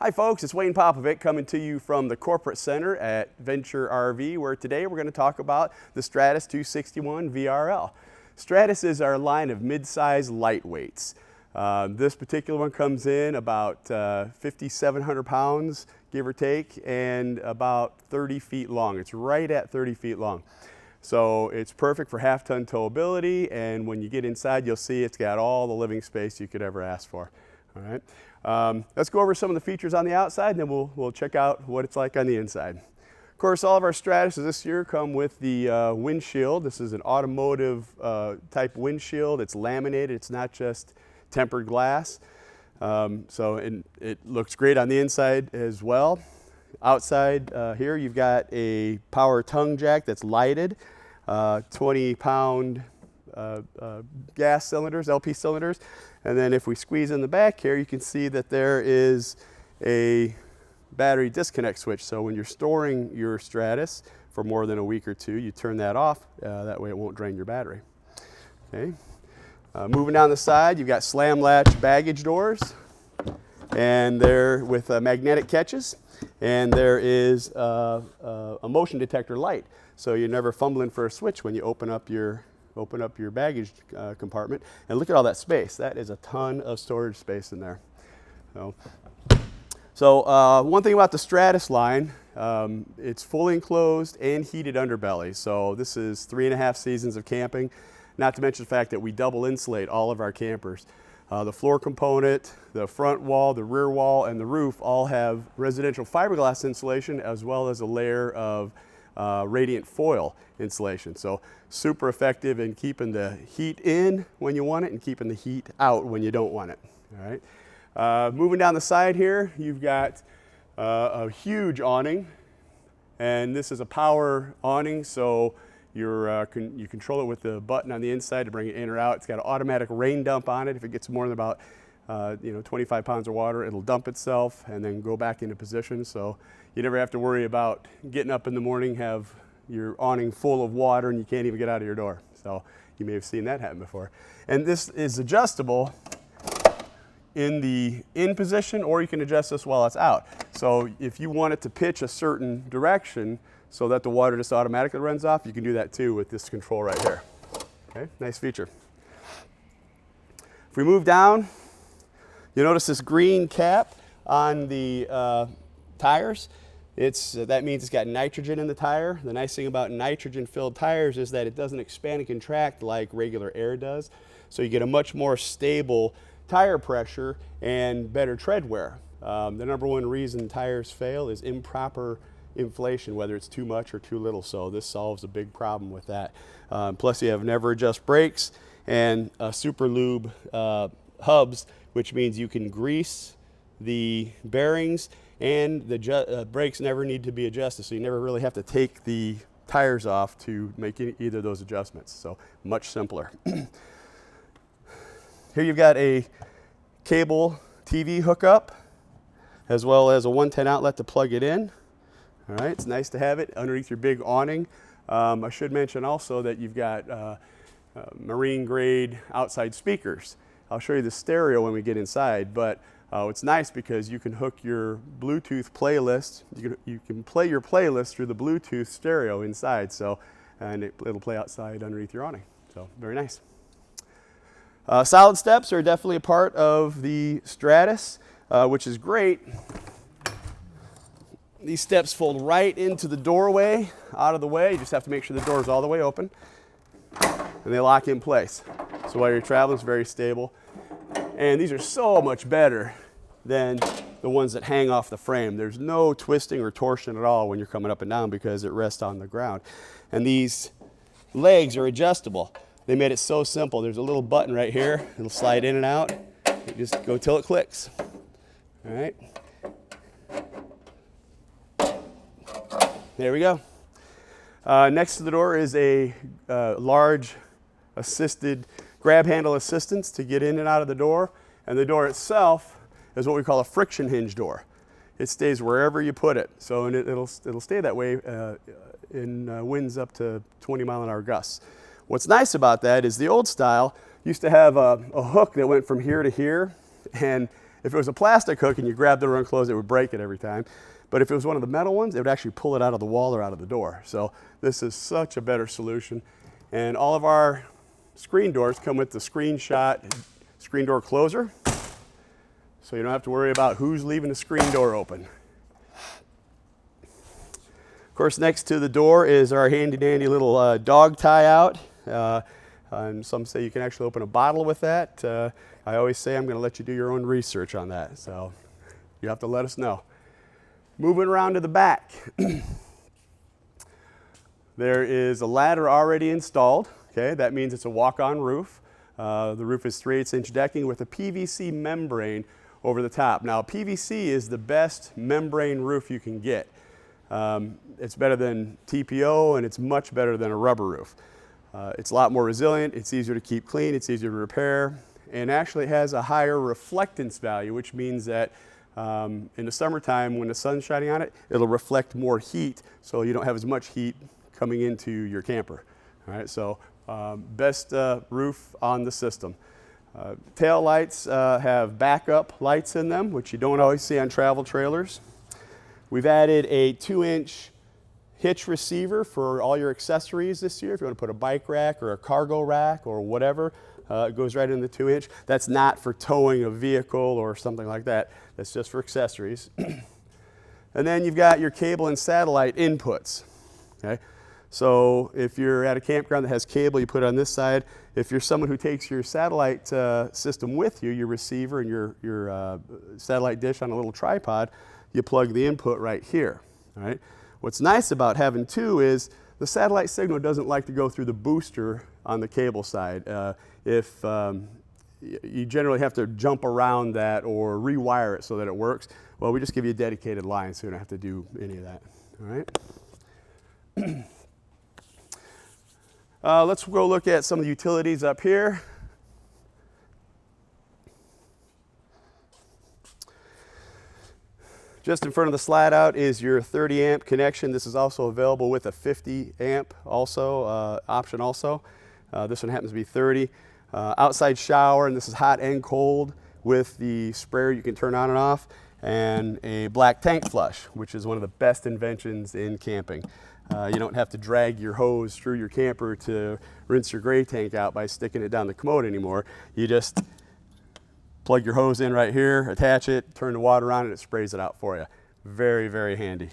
Hi folks, it's Wayne Popovic coming to you from the corporate center at Venture RV, where today we're going to talk about the Stratus 261VRL. Stratus is our line of mid-size lightweights. This particular one comes in about 5,700 pounds, give or take, and about 30 feet long. It's right at 30 feet long. So it's perfect for half-ton towability, and when you get inside, you'll see it's got all the living space you could ever ask for. All right. Let's go over some of the features on the outside, and then we'll check out what it's like on the inside. Of course, all of our Stratuses this year come with the windshield. This is an automotive type windshield. It's laminated. It's not just tempered glass. It looks great on the inside as well. Outside here, you've got a power tongue jack that's lighted, 20-pound gas cylinders, LP cylinders. And then if we squeeze in the back here, you can see that there is a battery disconnect switch. So when you're storing your Stratus for more than a week or two, you turn that off. That way it won't drain your battery. Okay. Moving down the side, you've got slam latch baggage doors, and they're with magnetic catches. And there is a motion detector light, so you're never fumbling for a switch when you open up your baggage compartment. And look at all that space. That is a ton of storage space in there. So one thing about the Stratus line, it's fully enclosed and heated underbelly. So this is 3.5 seasons of camping, not to mention the fact that we double insulate all of our campers. The floor component, the front wall, the rear wall, and the roof all have residential fiberglass insulation, as well as a layer of radiant foil insulation. So super effective in keeping the heat in when you want it and keeping the heat out when you don't want it. All right. Moving down the side here, you've got a huge awning, and this is a power awning, so you control it with the button on the inside to bring it in or out. It's got an automatic rain dump on it. If it gets more than about 25 pounds of water, it'll dump itself and then go back into position. So you never have to worry about getting up in the morning, have your awning full of water, and you can't even get out of your door. So you may have seen that happen before. And this is adjustable in the in position, or you can adjust this while it's out. So if you want it to pitch a certain direction so that the water just automatically runs off, you can do that too with this control right here. Okay, nice feature. If we move down, you notice this green cap on the tires. That means it's got nitrogen in the tire. The nice thing about nitrogen-filled tires is that it doesn't expand and contract like regular air does. So you get a much more stable tire pressure and better tread wear. The number one reason tires fail is improper inflation, whether it's too much or too little. So this solves a big problem with that. Plus you have never adjust brakes and super lube hubs, which means you can grease the bearings, and the brakes never need to be adjusted, so you never really have to take the tires off to make either of those adjustments. So much simpler. Here you've got a cable TV hookup, as well as a 110 outlet to plug it in. All right, it's nice to have it underneath your big awning. I should mention also that you've got marine grade outside speakers. I'll show you the stereo when we get inside, but it's nice because you can hook your Bluetooth playlist. You can play your playlist through the Bluetooth stereo inside, and it'll play outside underneath your awning. So very nice. Solid steps are definitely a part of the Stratus, which is great. These steps fold right into the doorway, out of the way. You just have to make sure the door is all the way open, and they lock in place. So while you're traveling, it's very stable. And these are so much better than the ones that hang off the frame. There's no twisting or torsion at all when you're coming up and down because it rests on the ground. And these legs are adjustable. They made it so simple. There's a little button right here. It'll slide in and out. You just go till it clicks. All right. There we go. Next to the door is a large assisted grab handle assistance to get in and out of the door. And the door itself is what we call a friction hinge door. It stays wherever you put it. So it'll stay that way in winds up to 20-mile-an-hour gusts. What's nice about that is the old style used to have a hook that went from here to here, and If it was a plastic hook and you grabbed it or unclosed it, would break it every time. But if it was one of the metal ones, it would actually pull it out of the wall or out of the door. So this is such a better solution. And all of our screen doors come with the screenshot screen door closer. So you don't have to worry about who's leaving the screen door open. Of course, next to the door is our handy dandy little dog tie out. And some say you can actually open a bottle with that. I always say I'm going to let you do your own research on that. So you have to let us know. Moving around to the back. There is a ladder already installed. Okay, that means it's a walk-on roof. The roof is 3/8" decking with a PVC membrane over the top. Now, PVC is the best membrane roof you can get. It's better than TPO, and it's much better than a rubber roof. It's a lot more resilient, it's easier to keep clean, it's easier to repair, and actually it has a higher reflectance value, which means that in the summertime when the sun's shining on it, it'll reflect more heat, so you don't have as much heat coming into your camper. All right, so best roof on the system. Tail lights have backup lights in them, which you don't always see on travel trailers. We've added a 2-inch hitch receiver for all your accessories this year. If you want to put a bike rack or a cargo rack or whatever, it goes right in the 2-inch. That's not for towing a vehicle or something like that. That's just for accessories. And then you've got your cable and satellite inputs. Okay? So if you're at a campground that has cable, you put it on this side. If you're someone who takes your satellite system with you, your receiver and your satellite dish on a little tripod, you plug the input right here. All right? What's nice about having two is the satellite signal doesn't like to go through the booster on the cable side. You generally have to jump around that or rewire it so that it works. Well, we just give you a dedicated line so you don't have to do any of that. All right? Let's go look at some of the utilities up here. Just in front of the slide out is your 30 amp connection. This is also available with a 50 amp also, option also. This one happens to be 30. Outside shower, and this is hot and cold with the sprayer you can turn on and off, and a black tank flush, which is one of the best inventions in camping. You don't have to drag your hose through your camper to rinse your gray tank out by sticking it down the commode anymore. You just plug your hose in right here, attach it, turn the water on, and it sprays it out for you. Very, very handy.